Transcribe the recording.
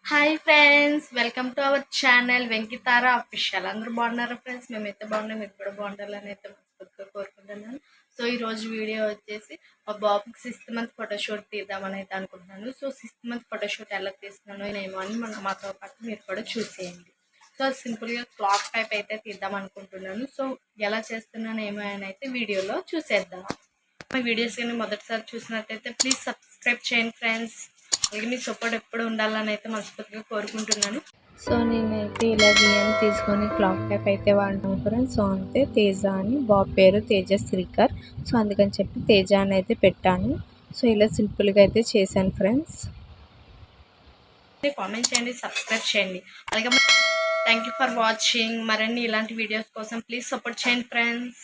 Hi friends, welcome to our channel Venkitara official. అందరూ బాగున్నారా friends? మేమైతే బాగున్నాం, మీరు కూడా బాగుండాలని అయితే మనస్ఫూర్తిగా కోరుకుంటున్నాను. సో ఈరోజు వీడియో వచ్చేసి మా బాబుకి 6th మంత్ ఫోటోషూట్ తీద్దామని అయితే అనుకుంటున్నాను. సో 6th మంత్ ఫోటోషూట్ ఎలా తీస్తున్నానో ఏమో అని మాతో పాటు మీరు కూడా చూసేయండి. సో సింపుల్గా క్లాక్ టైప్ అయితే తీద్దాం అనుకుంటున్నాను. సో ఎలా చేస్తున్నాను ఏమో అని అయితే వీడియోలో చూసేద్దాం. మా వీడియోస్ కానీ మొదటిసారి చూసినట్టయితే ప్లీజ్ సబ్స్క్రైబ్ చేయండి ఫ్రెండ్స్. అలాగే మీ సపోర్ట్ ఎప్పుడు ఉండాలని అయితే మనస్ఫూర్తిగా కోరుకుంటున్నాను. సో నేనైతే ఇలా బియ్యం తీసుకొని క్లాక్ టైప్ అయితే వాడినాను ఫ్రెండ్స్. సో అంతే తేజ అని బాబు పేరు తేజ శ్రీకర్. సో అందుకని చెప్పి తేజ అని అయితే పెట్టాను. సో ఇలా సింపుల్గా అయితే చేశాను ఫ్రెండ్స్. కామెంట్ చేయండి, సబ్స్క్రైబ్ చేయండి. అలాగే థ్యాంక్ యూ ఫర్ వాచింగ్. మరిన్ని ఇలాంటి వీడియోస్ కోసం ప్లీజ్ సపోర్ట్ చేయండి ఫ్రెండ్స్.